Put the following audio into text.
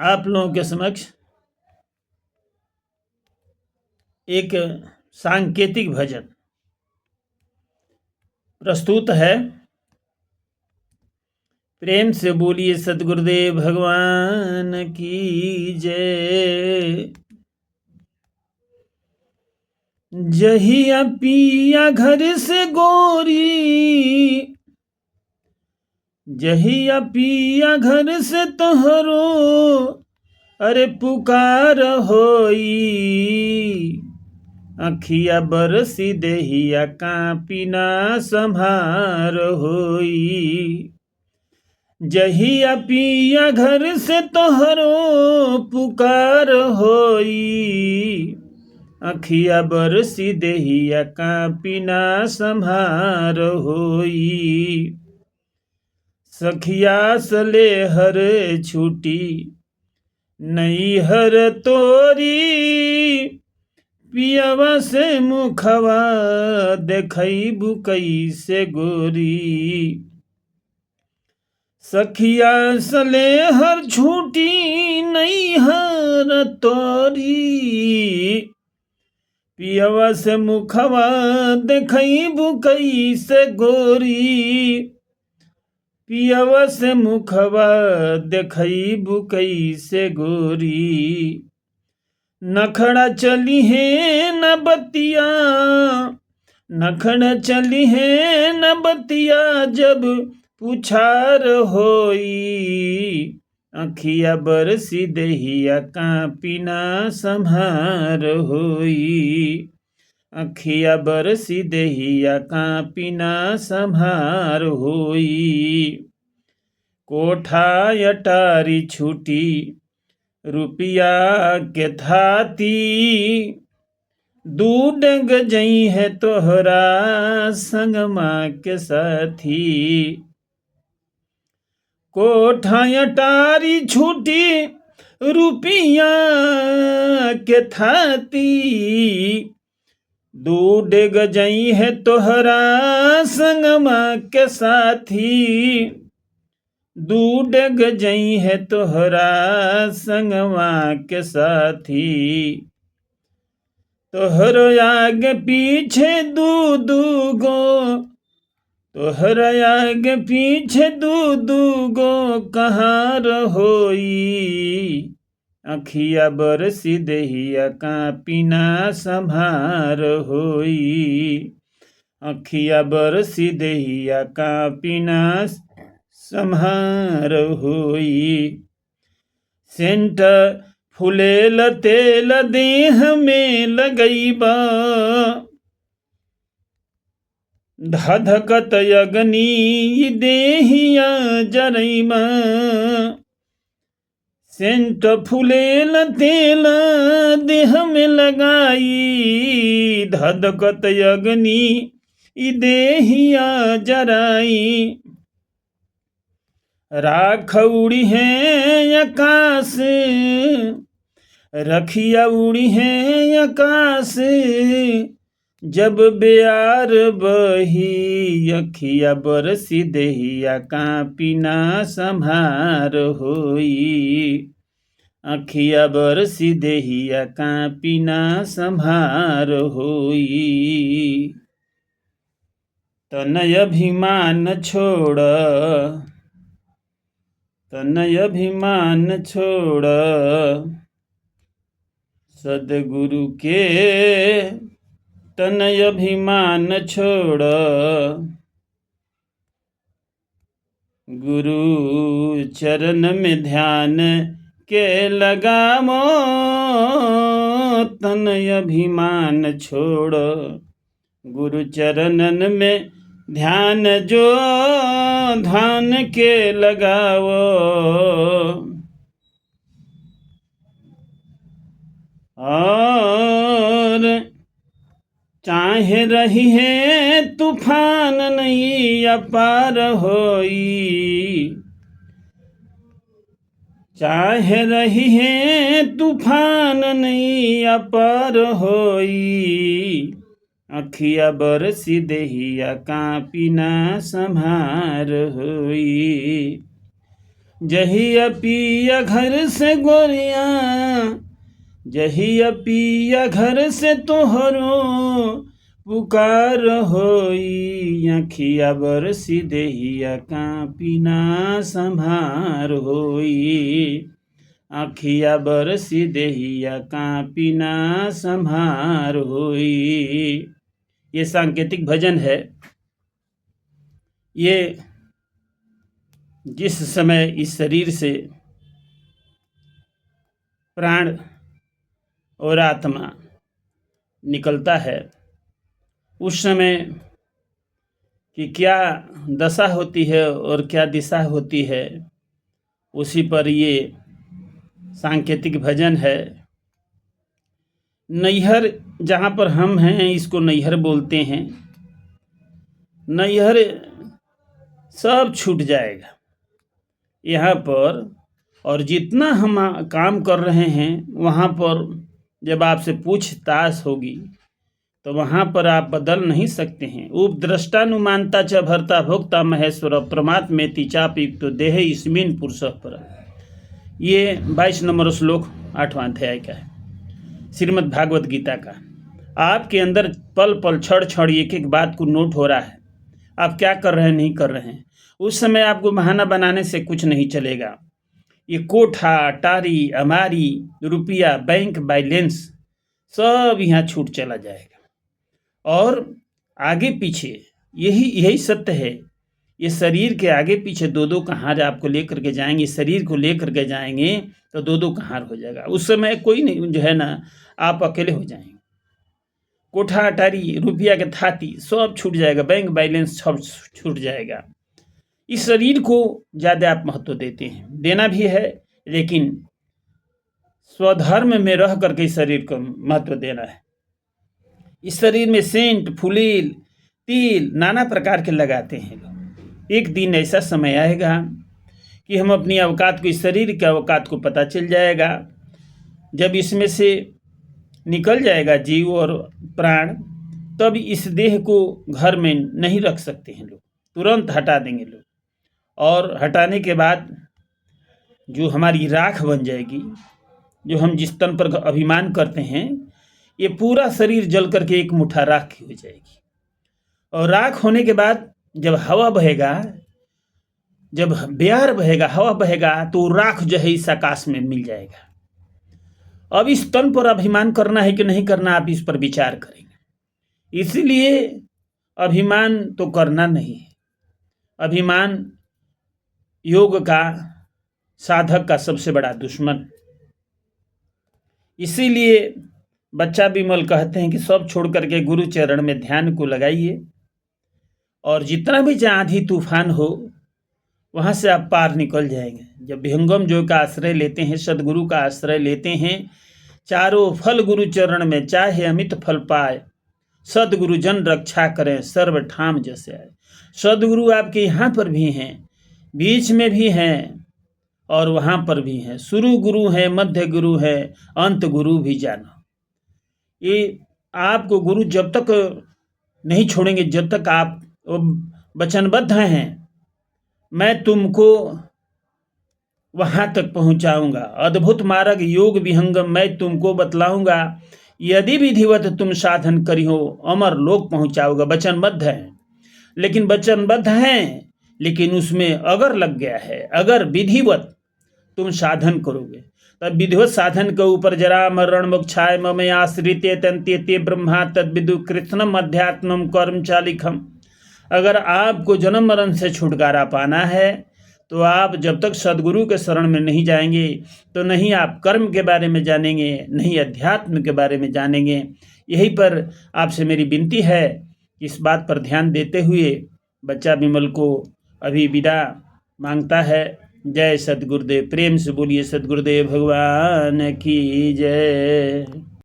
आप लोगों के समक्ष एक सांकेतिक भजन प्रस्तुत है। प्रेम से बोलिए सतगुरुदेव भगवान की जय। जहिया पिया घर से गोरी, जहिया पिया घर से तोहरो अरे पुकार होई। अखिया बरसी देहिया कांपी ना संभार होई। जहिया पिया घर से तोहरो पुकार होई। अखिया बरसी देहिया कांपी ना संभार होई। सखिया सले हर छूटी नैहर तोरी, पियवा से मुखवा देखैबू कैसे गोरी। सखिया सले हर छूटी नैहर तोरी, पियवा से मुखवा देखैबू कैसे गोरी। पियवा से मुखवा देखैबू कैसे गोरी। नखड़ा चली है न बतिया, नखड़ा चली है न बतिया, जब पुछार होई। अखिया बरसी देहिया कांपी ना संभार होई। अखिया बरसी देहिया कांपी ना संभार होई। कोठा अटारी छूटी रुपिया के थाती, दूडंग जई है तोहरा संगमा के साथी। कोठा अटारी छूटी रुपिया के थाती, दूडंग जई है तोहरा संगमा के साथी। दूडंग जई है तोहरा संगवा के साथी। तोहर आगे पीछे दू गो, तोहर आगे पीछे दू गो कहार होई। अखिया बरसी देहिया कांपी ना संभार होई। अखिया बरसी देहिया कांपी ना संभार होई। सेंट फुलेल तेल देह में लगैबा, धधकत अग्नि देहिया जरैबा। सेंट फुलेल तेल देह में लगाई, धधकत अग्नि देहिया जराई। राख उड़ी है आकाश, रखिया उड़ी है आकाश, जब बेयार बही। अखिया बरसी देहिया कांपी ना संभार होई। अखिया बरसी देहिया कांपी ना संभार होई। तनय अभिमान छोड़, तनय अभिमान छोड़, सदगुरु के तनय अभिमान छोड़। गुरु चरण में ध्यान के लगामो, तनय अभिमान छोड़। गुरु चरणन में ध्यान जो ध्यान के लगाओ। और चाहे रही है तूफान नहीं अपार होई। चाहे रही है तूफान नहीं अपार होई। अखिया बरसी देहिया कांपी ना संभार होई। जहिया पिया घर से गोरिया, जहिया पिया घर से तोहरो पुकार होई, अखिया बरसी देहिया कांपी ना संभार होई, अखिया बरसी देहिया कांपी ना संभार होई। ये सांकेतिक भजन है। ये जिस समय इस शरीर से प्राण और आत्मा निकलता है, उस समय की क्या दशा होती है और क्या दिशा होती है, उसी पर ये सांकेतिक भजन है। नैहर जहाँ पर हम हैं, इसको नैहर बोलते हैं। नैहर सब छूट जाएगा यहाँ पर, और जितना हम काम कर रहे हैं वहाँ पर जब आपसे पूछताछ होगी तो वहाँ पर आप बदल नहीं सकते हैं। उपद्रष्टानुमानता च भर्ता भोक्ता महेश्वर प्रमात्मेति चापयुक्तो देह इस्मिन् पुरुषः परः। ये 22 नंबर श्लोक 8वां अध्याय का है श्रीमद् भागवत गीता का। आपके अंदर पल पल क्षण क्षण एक एक बात को नोट हो रहा है, आप क्या कर रहे हैं नहीं कर रहे हैं। उस समय आपको बहाना बनाने से कुछ नहीं चलेगा। ये कोठा टारी अमारी रुपया बैंक बैलेंस सब यहाँ छूट चला जाएगा। और आगे पीछे यही सत्य है। ये शरीर के आगे पीछे दो दो कहार आपको लेकर के जाएंगे, शरीर को लेकर के जाएंगे तो दो दो कहार हो जाएगा। उस समय कोई नहीं जो है ना, आप अकेले हो जाएंगे। कोठा अटारी रुपया के थाती सब छूट जाएगा, बैंक बैलेंस सब छूट जाएगा। इस शरीर को ज़्यादा आप महत्व देते हैं, देना भी है, लेकिन स्वधर्म में रह करके इस शरीर को महत्व देना है। इस शरीर में सेंट फुलील तिल नाना प्रकार के लगाते हैं लोग। एक दिन ऐसा समय आएगा कि हम अपनी औकात को, इस शरीर के औकात को पता चल जाएगा। जब इसमें से निकल जाएगा जीव और प्राण, तब इस देह को घर में नहीं रख सकते हैं लोग, तुरंत हटा देंगे लोग। और हटाने के बाद जो हमारी राख बन जाएगी, जो हम जिस तन पर अभिमान करते हैं, ये पूरा शरीर जल करके एक मुट्ठा राख हो जाएगी। और राख होने के बाद जब हवा बहेगा, जब ब्यार बहेगा, हवा बहेगा, तो राख जो है इस आकाश में मिल जाएगा। अब इस तन पर अभिमान करना है कि नहीं करना, आप इस पर विचार करेंगे। इसलिए अभिमान तो करना नहीं है। अभिमान योग का, साधक का सबसे बड़ा दुश्मन। इसीलिए बच्चा विमल कहते हैं कि सब छोड़ करके गुरु चरण में ध्यान को लगाइए, और जितना भी आंधी तूफान हो वहाँ से आप पार निकल जाएंगे। जब विहंगम जो का आश्रय लेते हैं, सदगुरु का आश्रय लेते हैं, चारों फल गुरु चरण में चाहे अमित फल पाए, सदगुरु जन रक्षा करें सर्व ठाम जैसे आए। सदगुरु आपके यहाँ पर भी हैं, बीच में भी हैं और वहाँ पर भी हैं। शुरू गुरु है, मध्य गुरु है, अंत गुरु भी जानो। ये आपको गुरु जब तक नहीं छोड़ेंगे, जब तक आप वचनबद्ध हैं, मैं तुमको वहाँ तक पहुँचाऊँगा। अद्भुत मार्ग योग विहंगम मैं तुमको बतलाऊँगा। यदि विधिवत तुम साधन करियो, अमर लोक पहुँचाओगे। वचनबद्ध हैं, लेकिन वचनबद्ध हैं, लेकिन उसमें अगर लग गया है, अगर विधिवत तुम साधन करोगे, तब विधिवत साधन के ऊपर जरा मरण मोक्षाय मम आश्रिते तंते ब्रह्मा तद विदु कृष्णम अध्यात्मम कर्म चालिखम। अगर आपको जन्म मरण से छुटकारा पाना है, तो आप जब तक सदगुरु के शरण में नहीं जाएंगे, तो नहीं आप कर्म के बारे में जानेंगे, नहीं अध्यात्म के बारे में जानेंगे। यहीं पर आपसे मेरी विनती है, इस बात पर ध्यान देते हुए बच्चा विमल को अभी विदा मांगता है। जय सद्गुरुदेव। प्रेम से बोलिए सद्गुरुदेव भगवान की जय।